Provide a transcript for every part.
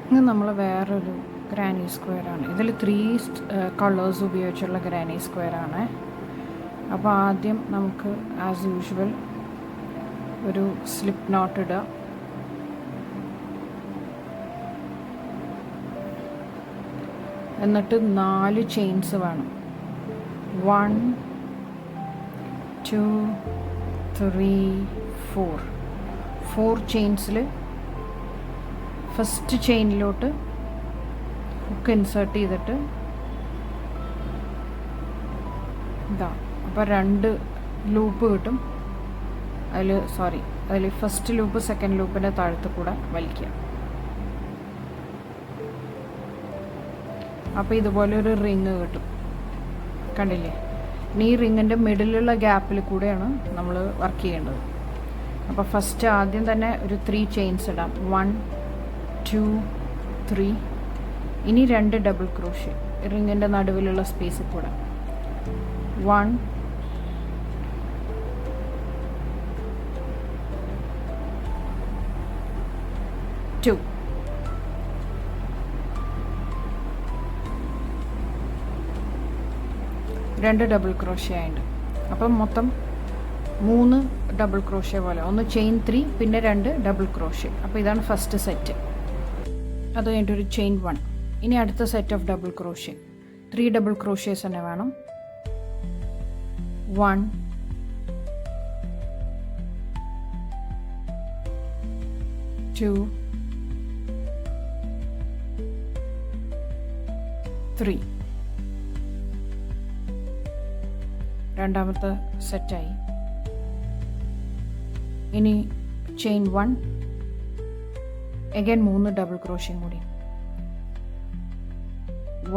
ഇത് നമ്മൾ വേറൊരു ഗ്രാനി സ്ക്വയറാണ്. ഇതിൽ 3 കളേഴ്സ് ഉപയോഗിച്ചുള്ള ഗ്രാനി സ്ക്വയറാണ്. അപ്പോൾ ആദ്യം നമുക്ക് ആസ് യൂഷ്വൽ ഒരു സ്ലിപ്പ് നോട്ട് ഇടുക. എന്നിട്ട് 4 ചെയിൻസ് വേണം. 1 2 3 4 ചെയിൻസിൽ ഫസ്റ്റ് ചെയിനിലോട്ട് ഹുക്ക് ഇൻസേർട്ട് ചെയ്തിട്ട് ഇതാ. അപ്പോൾ 2 ലൂപ്പ് കിട്ടും. അതിൽ ഫസ്റ്റ് ലൂപ്പ് സെക്കൻഡ് ലൂപ്പിൻ്റെ താഴത്ത് കൂടെ വലിക്കുക. അപ്പോൾ ഇതുപോലെ ഒരു റിങ് കിട്ടും. കണ്ടില്ലേ? ഇനി ഈ റിങ്ങിൻ്റെ മിഡിലുള്ള ഗ്യാപ്പിൽ കൂടെയാണ് നമ്മൾ വർക്ക് ചെയ്യേണ്ടത്. അപ്പോൾ ഫസ്റ്റ് ആദ്യം തന്നെ ഒരു 3 ചെയിൻസ് ഇടാം. 1 2 3. ഇനി 2 ഡബിൾ ക്രോഷ്യ റിങ്ങിൻ്റെ നടുവിലുള്ള സ്പേസിൽ കൂടെ. 1 2. രണ്ട് ഡബിൾ ക്രോഷ്യ ആയിട്ട്. അപ്പം മൊത്തം 3 ഡബിൾ ക്രോഷ്യ പോലെ. ഒന്ന് ചെയിൻ 3 പിന്നെ 2 ഡബിൾ ക്രോഷ്യ. അപ്പോൾ ഇതാണ് ഫസ്റ്റ് സെറ്റ്. അത് കഴിഞ്ഞിട്ടൊരു ചെയിൻ 1. ഇനി അടുത്ത set of double crochet 3 double crochets തന്നെ വേണം. 1 2 3. രണ്ടാമത്തെ സെറ്റായി. ഇനി ചെയിൻ 1 അഗൈൻ 3 ഡബിൾ ക്രോഷ്യം കൂടി.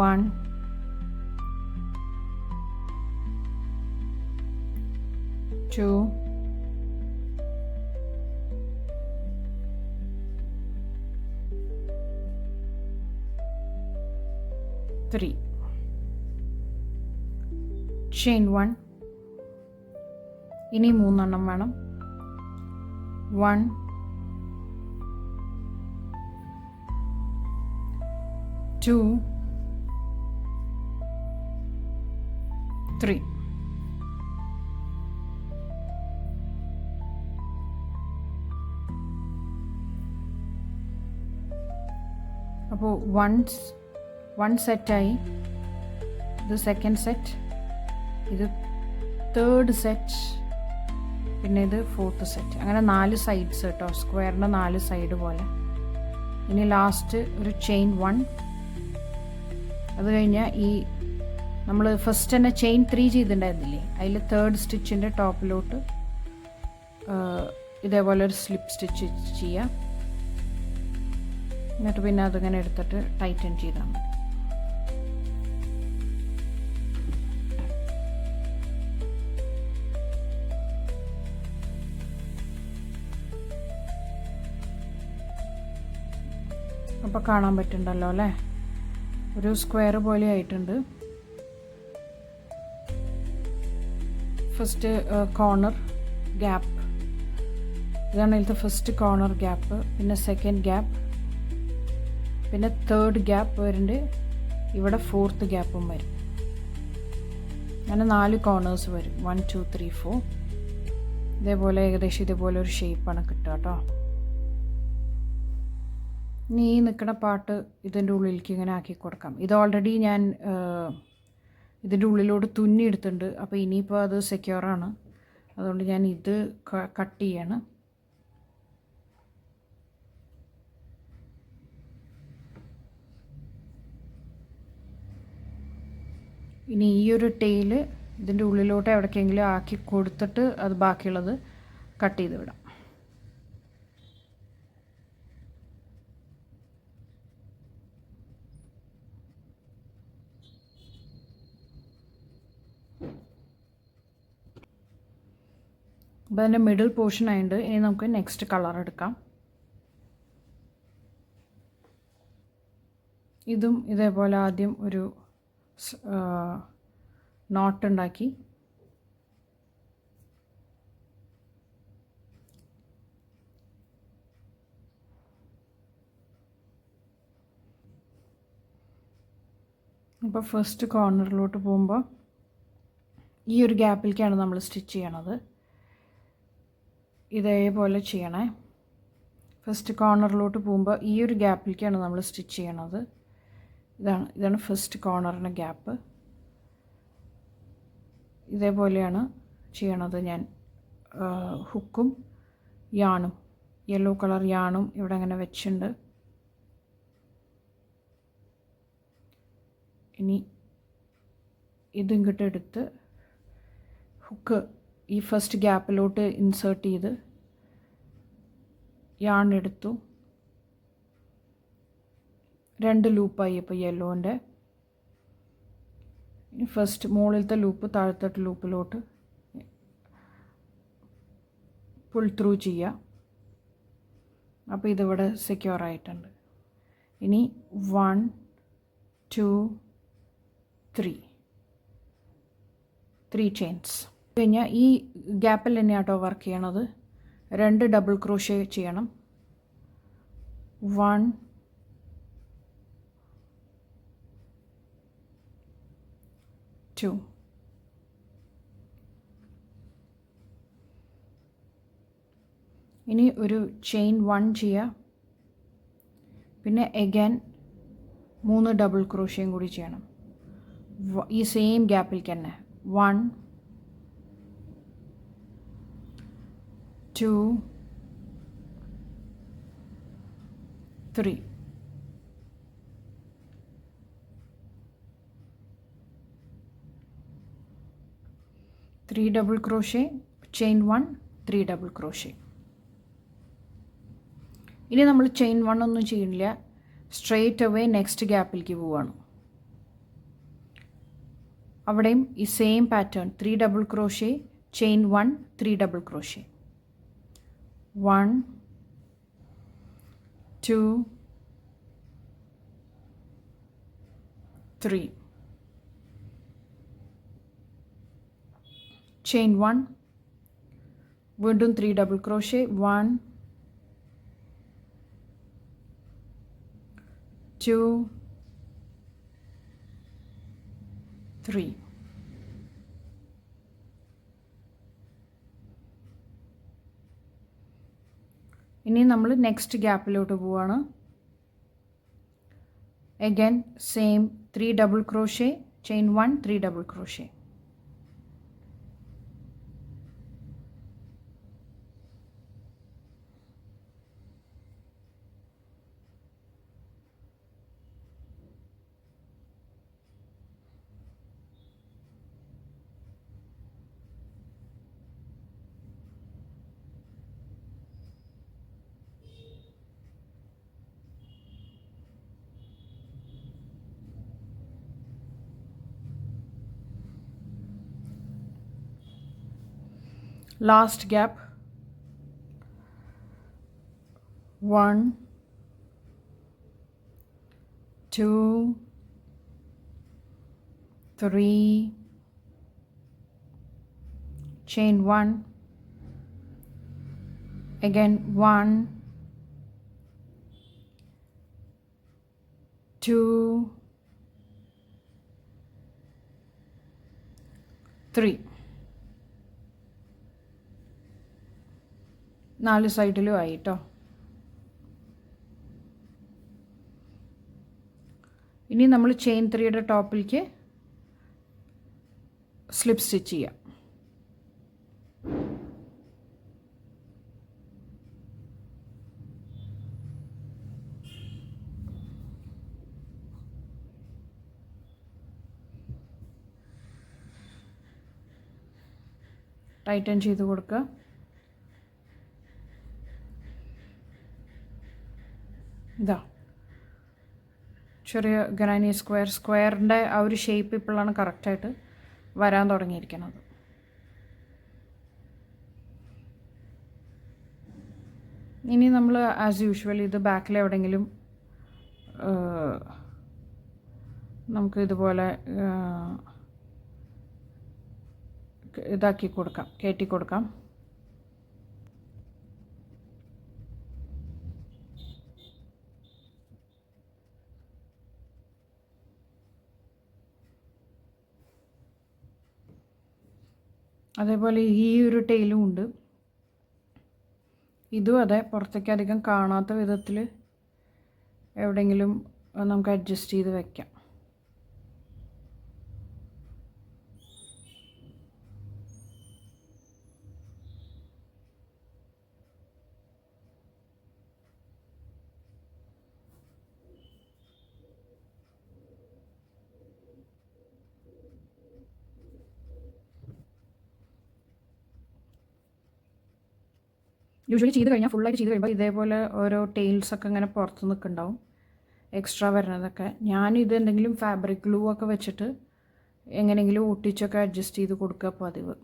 1 2 3. ചെയിൻ 1. ഇനി 3 എണ്ണം വേണം. 1 2 3. അപ്പോൾ 1 സെറ്റായി. ഇത് സെക്കൻഡ് സെറ്റ്, ഇത് തേർഡ് സെറ്റ്, പിന്നെ ഇത് ഫോർത്ത് സെറ്റ്. അങ്ങനെ 4 സൈഡ്സ് കേട്ടോ, സ്ക്വയറിൻ്റെ 4 സൈഡ് പോലെ. ഇനി ലാസ്റ്റ് ഒരു ചെയിൻ 1. അത് കഴിഞ്ഞാൽ ഈ നമ്മൾ ഫസ്റ്റ് തന്നെ ചെയിൻ 3 ചെയ്തിട്ടുണ്ടായിരുന്നില്ലേ, അതിൽ തേർഡ് സ്റ്റിച്ചിൻ്റെ ടോപ്പിലോട്ട് ഇതേപോലെ ഒരു സ്ലിപ്പ് സ്റ്റിച്ച് ചെയ്യാം. എന്നിട്ട് പിന്നെ അതിങ്ങനെ എടുത്തിട്ട് ടൈറ്റൻ ചെയ്താൽ മതി. അപ്പോൾ കാണാൻ പറ്റുന്നുണ്ടല്ലോ അല്ലേ, ഒരു സ്ക്വയർ പോലെ ആയിട്ടുണ്ട്. ഫസ്റ്റ് കോർണർ ഗ്യാപ്പ്, ഇതാണ് ഇതിലത്തെ ഫസ്റ്റ് കോർണർ ഗ്യാപ്പ്. പിന്നെ സെക്കൻഡ് ഗ്യാപ്പ്, പിന്നെ തേർഡ് ഗ്യാപ്പ് വരുന്നുണ്ട്. ഇവിടെ ഫോർത്ത് ഗ്യാപ്പും വരും. അങ്ങനെ 4 കോർണേഴ്സ് വരും. 1 2 3 4. ഇതേപോലെ ഏകദേശം ഇതേപോലെ ഒരു ഷേപ്പാണ് കിട്ടുക കേട്ടോ. ഇനി ഈ നിൽക്കുന്ന പാർട്ട് ഇതിൻ്റെ ഉള്ളിലേക്ക് ഇങ്ങനെ ആക്കി കൊടുക്കാം. ഇത് ഓൾറെഡി ഞാൻ ഇതിൻ്റെ ഉള്ളിലോട്ട് തുന്നി എടുത്തിട്ടുണ്ട്. അപ്പോൾ ഇനിയിപ്പോൾ അത് സെക്യൂറാണ്, അതുകൊണ്ട് ഞാൻ ഇത് കട്ട് ചെയ്യാണ്. ഇനി ഈ ഒരു ടെയിൽ ഇതിൻ്റെ ഉള്ളിലോട്ട് എവിടേക്കെങ്കിലും ആക്കി കൊടുത്തിട്ട് അത് ബാക്കിയുള്ളത് കട്ട് ചെയ്ത് വിടാം. അപ്പോൾ അതിൻ്റെ മിഡിൽ പോർഷൻ ആയിട്ട് ഇനി നമുക്ക് നെക്സ്റ്റ് കളർ എടുക്കാം. ഇതും ഇതേപോലെ ആദ്യം ഒരു നോട്ട് ഉണ്ടാക്കി അപ്പോൾ ഫസ്റ്റ് കോർണറിലോട്ട് പോകുമ്പോൾ ഈ ഒരു ഗ്യാപ്പിലേക്കാണ് നമ്മൾ സ്റ്റിച്ച് ചെയ്യണത്. ഇതേപോലെ ചെയ്യണേ. ഫസ്റ്റ് കോർണറിലോട്ട് പോകുമ്പോൾ ഈ ഒരു ഗ്യാപ്പിലേക്കാണ് നമ്മൾ സ്റ്റിച്ച് ചെയ്യണത്. ഇതാണ് ഫസ്റ്റ് കോർണറിൻ്റെ ഗ്യാപ്പ്. ഇതേപോലെയാണ് ചെയ്യണത്. ഞാൻ ഹുക്കും യാണും യെല്ലോ കളർ യാണും ഇവിടെ അങ്ങനെ വെച്ചിട്ടുണ്ട്. ഇനി ഇതിങ്ങോട്ട് എടുത്ത് ഹുക്ക് ഈ ഫസ്റ്റ് ഗ്യാപ്പിലോട്ട് ഇൻസേർട്ട് ചെയ്ത് യാൺ എടുത്തു. 2 ലൂപ്പായി ഇപ്പോൾ യെല്ലോൻ്റെ. ഫസ്റ്റ് മുകളിലത്തെ ലൂപ്പ് താഴത്തെ ലൂപ്പിലോട്ട് പുൾ ത്രൂ ചെയ്യുക. അപ്പോൾ ഇതിവിടെ സെക്യൂർ ആയിട്ടുണ്ട്. ഇനി 1 2 3 ചെയിൻസ് കഴിഞ്ഞാൽ ഈ ഗ്യാപ്പിൽ തന്നെയാണ് കേട്ടോ വർക്ക് ചെയ്യണത്. 2 ഡബിൾ ക്രോഷേ ചെയ്യണം. 1 2 ഇനി ഒരു ചെയിൻ 1 ചെയ്യുക. പിന്നെ എഗൈൻ 3 ഡബിൾ ക്രോഷയും കൂടി ചെയ്യണം ഈ സെയിം ഗ്യാപ്പിൽ തന്നെ. 1 2 3 3 double crochet, chain 1, 3 double crochet. ഇനി നമ്മൾ ചെയിൻ 1 ഒന്നും ചെയ്യില്ല, സ്ട്രെയിറ്റ് അവേ നെക്സ്റ്റ് ഗ്യാപ്പിലേക്ക് പോവുകയാണ്. അവിടെയും ഈ same pattern 3 double crochet, chain 1, 3 double crochet. 1 2 3 chain 1, വീണ്ടും 3 ഡബിൾ ക്രോഷേ. 1 2 3 ഇനി നമ്മൾ നെക്സ്റ്റ് ഗ്യാപ്പിലോട്ട് പോവാണ്. Again same 3 double crochet, chain 1, 3 double crochet. Last gap 1 2 3 chain 1, again 1 2 3 4 സൈഡിലും ആയി കേട്ടോ. ഇനി നമ്മൾ ചെയിൻ 3യുടെ ടോപ്പിലേക്ക് സ്ലിപ്പ് സ്റ്റിച്ച് ചെയ്യാം. ടൈറ്റൻ ചെയ്ത് കൊടുക്കുക. ഇതാ ചെറിയ ഗ്രാനി സ്ക്വയറിൻ്റെ ആ ഒരു ഷേപ്പ് ഇപ്പോഴാണ് കറക്റ്റായിട്ട് വരാൻ തുടങ്ങിയിരിക്കുന്നത്. ഇനി നമ്മൾ ആസ് യൂഷ്വൽ ഇത് ബാക്കിൽ എവിടെയെങ്കിലും നമുക്ക് ഇതുപോലെ ഇതാക്കി കൊടുക്കാം, കയറ്റി കൊടുക്കാം. അതേപോലെ ഈ ഒരു ടെയിലും ഉണ്ട്. ഇതും അതെ, പുറത്തേക്ക് അധികം കാണാത്ത വിധത്തിൽ എവിടെയെങ്കിലും നമുക്ക് അഡ്ജസ്റ്റ് ചെയ്ത് വയ്ക്കാം. യൂഷ്വലി ചെയ്ത് കഴിഞ്ഞാൽ ഫുള്ളായിട്ട് ചെയ്ത് കഴിയുമ്പോൾ ഇതേപോലെ ഓരോ ടെയിൽസൊക്കെ ഇങ്ങനെ പുറത്ത് നിൽക്കുന്നുണ്ടാവും, എക്സ്ട്രാ വരുന്നതൊക്കെ. ഞാനിത് എന്തെങ്കിലും ഫാബ്രിക് ഗ്ലൂ ഒക്കെ വെച്ചിട്ട് എങ്ങനെയെങ്കിലും ഒട്ടിച്ചൊക്കെ അഡ്ജസ്റ്റ് ചെയ്ത് കൊടുക്കുക പതിവ്.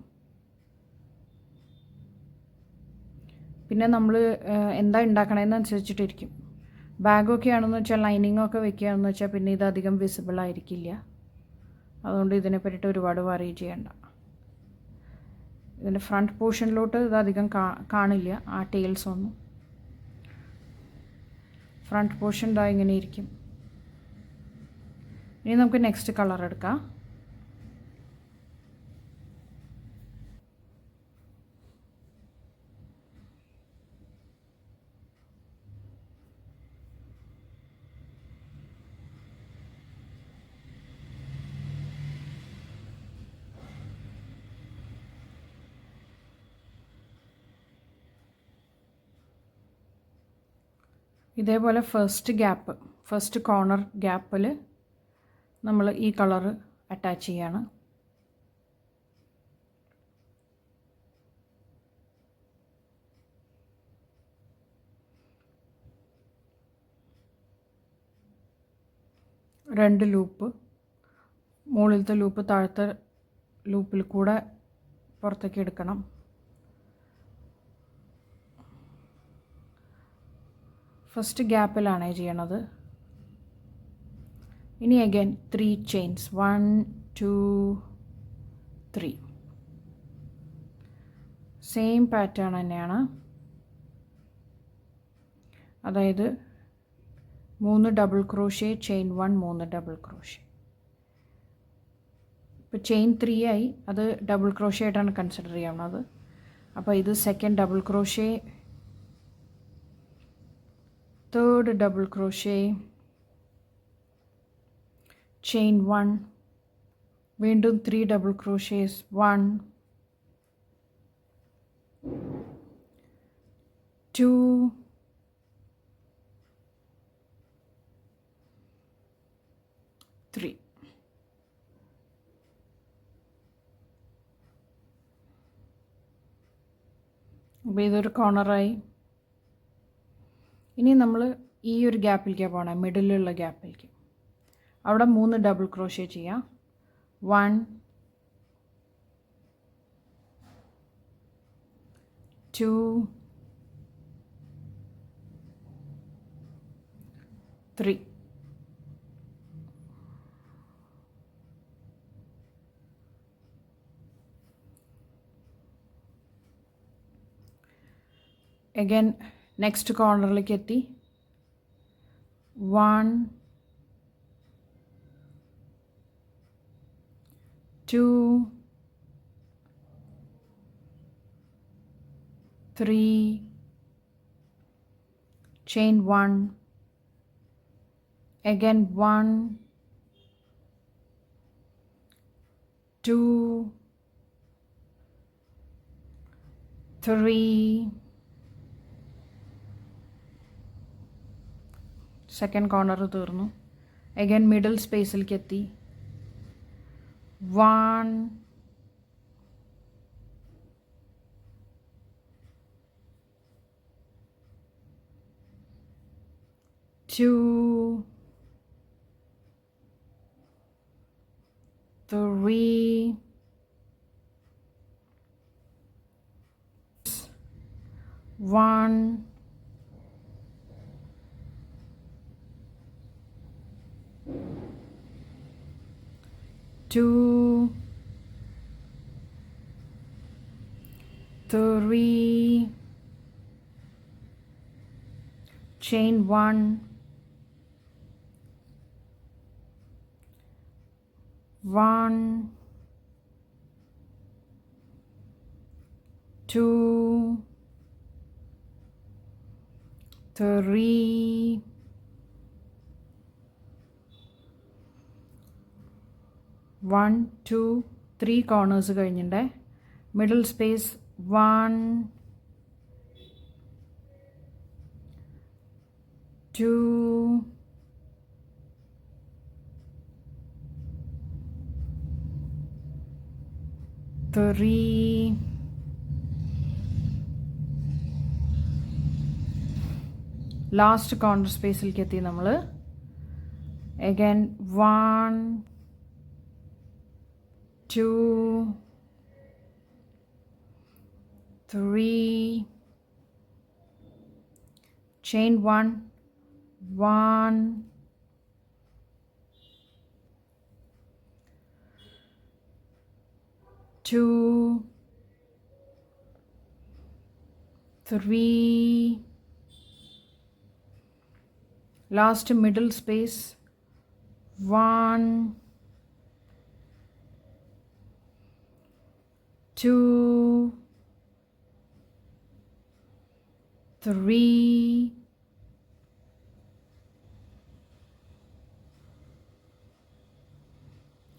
പിന്നെ നമ്മൾ എന്താ ഉണ്ടാക്കണതെന്നനുസരിച്ചിട്ടിരിക്കും. ബാഗൊക്കെ ആണെന്ന് വെച്ചാൽ ലൈനിങ്ങൊക്കെ വെക്കുകയാണെന്ന് വെച്ചാൽ പിന്നെ ഇതധികം വിസിബിൾ ആയിരിക്കില്ല. അതുകൊണ്ട് ഇതിനെ പറ്റിയിട്ട് ഒരുപാട് വറി ചെയ്യണ്ട. ഇതിൻ്റെ ഫ്രണ്ട് പോർഷനിലോട്ട് ഇതധികം കാണില്ല ആ ടെയിൽസ് ഒന്നും. ഫ്രണ്ട് പോർഷൻ ഇതാ ഇങ്ങനെ ഇരിക്കും. ഇനി നമുക്ക് നെക്സ്റ്റ് കളർ എടുക്കാം. ഇതേപോലെ ഫസ്റ്റ് കോർണർ ഗ്യാപ്പിൽ നമ്മൾ ഈ കളറ് അറ്റാച്ച് ചെയ്യാണ്. രണ്ട് ലൂപ്പ്, മുകളിലത്തെ ലൂപ്പ് താഴത്തെ ലൂപ്പിൽ കൂടെ പുറത്തേക്ക് എടുക്കണം. ഫസ്റ്റ് ഗ്യാപ്പിലാണ് ചെയ്യണത്. ഇനി അഗൈൻ 3 ചെയിൻസ്, 1 2 3. സെയിം പാറ്റേൺ തന്നെയാണ്. അതായത് 3 double crochet, chain 1, 3 double crochet. ഇപ്പോൾ ചെയിൻ 3 ആയി, അത് ഡബിൾ ക്രോഷ്യ ആയിട്ടാണ് കൺസിഡർ ചെയ്യണത്. അപ്പോൾ ഇത് second double crochet, third double crochet, chain 1, വീണ്ടും 3 ഡബിൾ ക്രോഷ്യേസ്, 1 2 3. അപ്പോൾ ഇതൊരു കോർണറായി. ഇനി നമ്മൾ ഈ ഒരു ഗ്യാപ്പിലേക്കാണ് പോകണം, മിഡിലുള്ള ഗ്യാപ്പിലേക്ക്. അവിടെ 3 ഡബിൾ ക്രോഷ്യ ചെയ്യാം. 1 2 3. അഗൈൻ നെക്സ്റ്റ് കോർണറിലേക്ക് എത്തി. 1 2 3, chain 1, again 1 2 3. സെക്കൻഡ് കോർണർ തീർന്നു. അഗൈൻ മിഡിൽ സ്പേസിലേക്ക് എത്തി. 1 2 3 1 2 3, chain 1, 1 2, 3, 1, 2, 3 കോർണേഴ്സ് കഴിഞ്ഞിട്ടുണ്ട്. മിഡിൽ സ്പേസ് 1, 2, 3, ലാസ്റ്റ് കോർണർ സ്പേസിലേക്ക് എത്തി നമ്മൾ. Again 1, 2, 3, chain 1, 1, 2, 3, last middle space 1, 2, 3,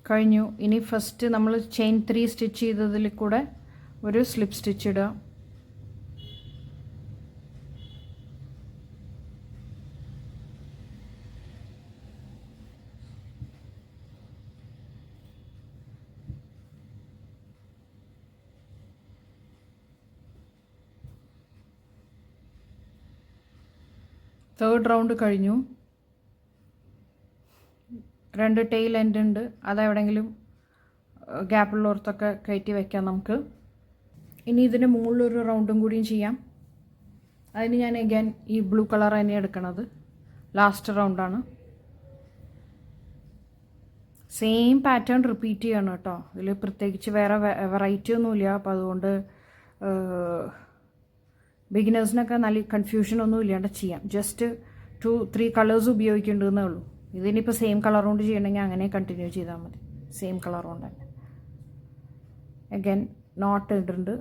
കഴിഞ്ഞു. ഇനി ഫസ്റ്റ് നമ്മൾ ചെയിൻ 3 സ്റ്റിച്ച് ചെയ്തതിൽ കൂടെ ഒരു സ്ലിപ്പ് സ്റ്റിച്ച് ഇടുക. തേർഡ് റൗണ്ട് കഴിഞ്ഞു. 2 ടെയിൽ എൻഡ് ഉണ്ട്, അതെവിടെയെങ്കിലും ഗ്യാപ്പുള്ളോർത്തൊക്കെ കയറ്റി വയ്ക്കാം നമുക്ക്. ഇനി ഇതിന് മുകളിലൊരു റൗണ്ടും കൂടിയും ചെയ്യാം. അതിന് ഞാൻ അഗൈൻ ഈ ബ്ലൂ കളർ തന്നെ എടുക്കണത്. ലാസ്റ്റ് റൗണ്ടാണ്. സെയിം പാറ്റേൺ റിപ്പീറ്റ് ചെയ്യണം കേട്ടോ. ഇതിൽ പ്രത്യേകിച്ച് വേറെ വെറൈറ്റി ഒന്നുമില്ല. അപ്പോൾ അതുകൊണ്ട് ബിഗിനേഴ്സിനൊക്കെ നല്ല കൺഫ്യൂഷനൊന്നും ഇല്ലാണ്ട് ചെയ്യാം. ജസ്റ്റ് 2-3 കളേഴ്സ് ഉപയോഗിക്കേണ്ടതെന്നേ ഉള്ളൂ. ഇതിനിപ്പോൾ സെയിം കളർ കൊണ്ട് ചെയ്യണമെങ്കിൽ അങ്ങനെ കണ്ടിന്യൂ ചെയ്താൽ മതി. സെയിം കളർ കൊണ്ട് തന്നെ. അഗൈൻ നോട്ട് ഇടുന്നുണ്ട്.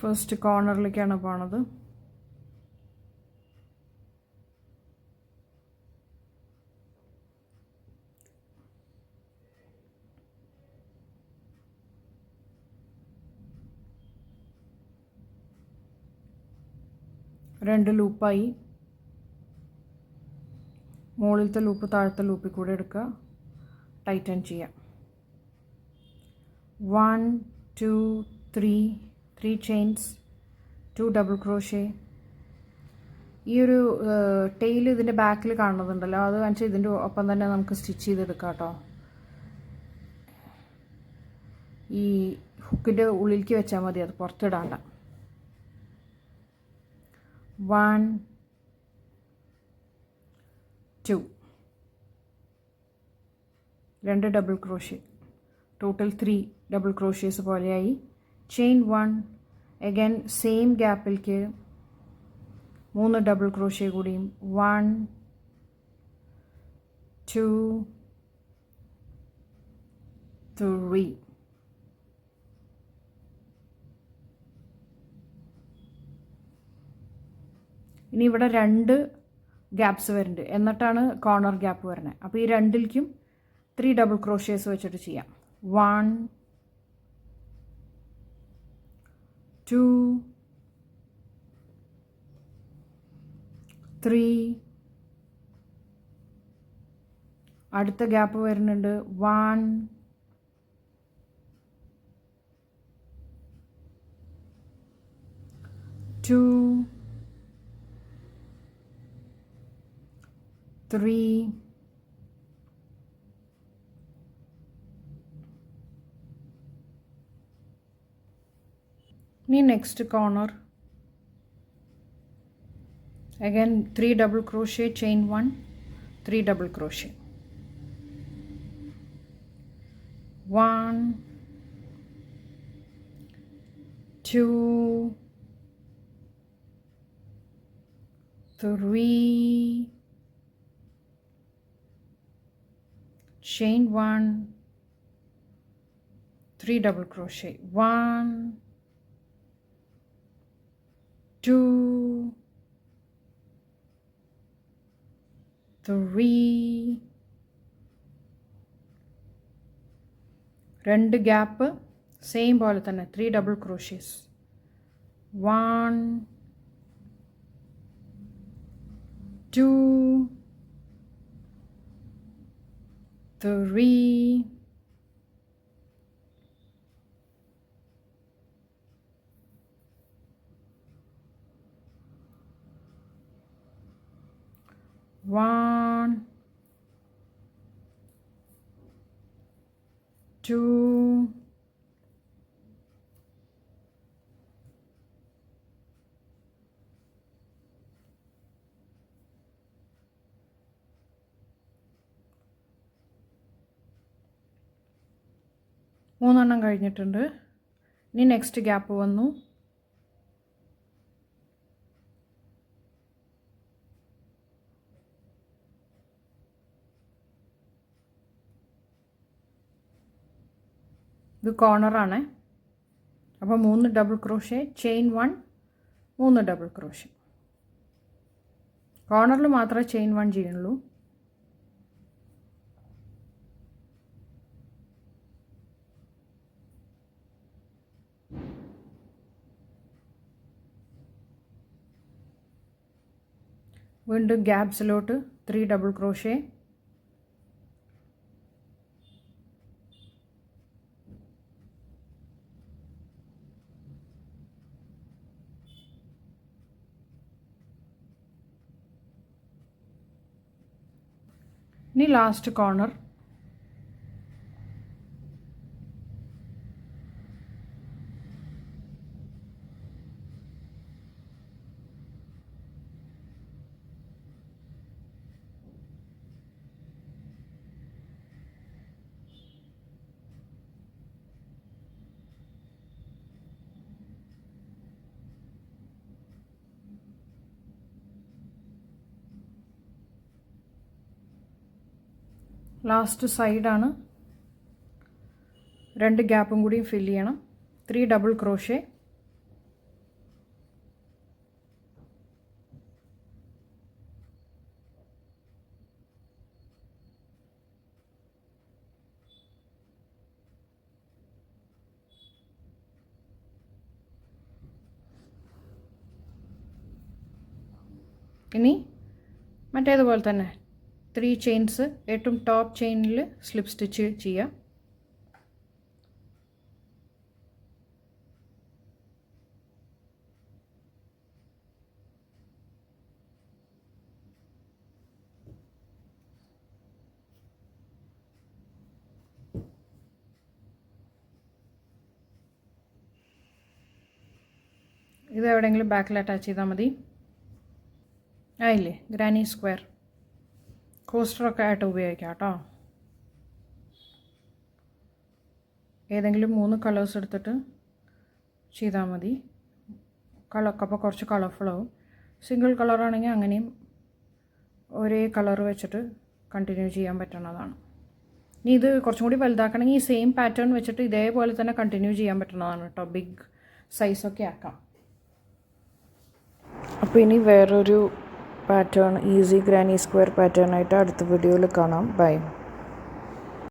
ഫസ്റ്റ് കോർണറിലേക്കാണ് പോണത്. രണ്ട് ലൂപ്പായി. മുകളിലത്തെ ലൂപ്പ് താഴത്തെ ലൂപ്പിൽ കൂടെ എടുക്കുക, ടൈറ്റൻ ചെയ്യാം. 1, 2, 3 ചെയിൻസ്, 2 ഡബിൾ ക്രോഷേ. ഈ ഒരു ടെയിൽ ഇതിൻ്റെ ബാക്കിൽ കാണുന്നുണ്ടല്ലോ, അത് കാണിച്ചാൽ ഇതിൻ്റെ ഒപ്പം തന്നെ നമുക്ക് സ്റ്റിച്ച് ചെയ്തെടുക്കാം കേട്ടോ. ഈ ഹുക്കിൻ്റെ ഉള്ളിലേക്ക് വെച്ചാൽ മതി, അത് പുറത്തിടാണ്ട. 1, 2, 2 double crochet. Total 3 double crochets പോലെയായി. ചെയിൻ 1, അഗൈൻ സെയിം ഗ്യാപ്പിലേക്ക് 3 ഡബിൾ ക്രോഷേ കൂടിയും. 1, 2, 3. ഇനി ഇവിടെ 2 ഗ്യാപ്സ് വരുന്നുണ്ട്, എന്നിട്ടാണ് കോർണർ ഗ്യാപ്പ് വരുന്നത്. അപ്പോൾ ഈ രണ്ടിലേക്കും 3 ഡബിൾ ക്രോഷേസ് വെച്ചിട്ട് ചെയ്യാം. 1, 2, 3. അടുത്ത ഗ്യാപ്പ് വരുന്നുണ്ട്. 1, 2, 3. ഇനി next corner again 3 double crochet, chain 1, 3 double crochet. 1, 2, 3, chain 1, 3 double crochet, 1, 2, 3, 2 gap same പോലെ തന്നെ 3 ഡബിൾ ക്രോഷേസ്, 1, 2, 3, 1, 2, 3 കഴിഞ്ഞിട്ടുണ്ട്. ഇനി നെക്സ്റ്റ് ഗ്യാപ്പ് വന്നു. ഇത് കോർണറാണ്. അപ്പോൾ 3 double crochet, chain 1, 3 double crochet. കോർണറിൽ മാത്രമേ ചെയിൻ 1 ചെയ്യുള്ളൂ. വീണ്ടും ഗ്യാപ്സിലോട്ട് 3 ഡബിൾ ക്രോഷേ, ഇനി ലാസ്റ്റ് കോർണർ. ലാസ്റ്റ് സൈഡാണ്. 2 ഗ്യാപ്പും കൂടി ഫില്ല് ചെയ്യണം. 3 ഡബിൾ ക്രോഷേ, ഇനി മറ്റേതുപോലെ തന്നെ 3 ചെയിൻസ് ഏറ്റവും ടോപ്പ് ചെയിനിൽ സ്ലിപ്പ് സ്റ്റിച്ച് ചെയ്യുക. ഇത് എവിടെയെങ്കിലും ബാക്കിൽ അറ്റാച്ച് ചെയ്താൽ മതി. ആയില്ലേ, ഗ്രാനി സ്ക്വയർ. കോസ്റ്ററൊക്കെ ആയിട്ട് ഉപയോഗിക്കാം കേട്ടോ. ഏതെങ്കിലും 3 കളേഴ്സ് എടുത്തിട്ട് ചെയ്താൽ മതി. അപ്പോൾ കുറച്ച് കളർഫുള്ളാവും. സിംഗിൾ കളറാണെങ്കിൽ അങ്ങനെയും ഒരേ കളർ വെച്ചിട്ട് കണ്ടിന്യൂ ചെയ്യാൻ പറ്റുന്നതാണ്. ഇനി ഇത് കുറച്ചും കൂടി വലുതാക്കണമെങ്കിൽ ഈ സെയിം പാറ്റേൺ വെച്ചിട്ട് ഇതേപോലെ തന്നെ കണ്ടിന്യൂ ചെയ്യാൻ പറ്റുന്നതാണ് കേട്ടോ. ബിഗ് സൈസൊക്കെ ആക്കാം. അപ്പോൾ ഇനി വേറൊരു pattern, easy granny square pattern ആയിട്ട് അടുത്ത വീഡിയോയിൽ കാണാം. ബൈ.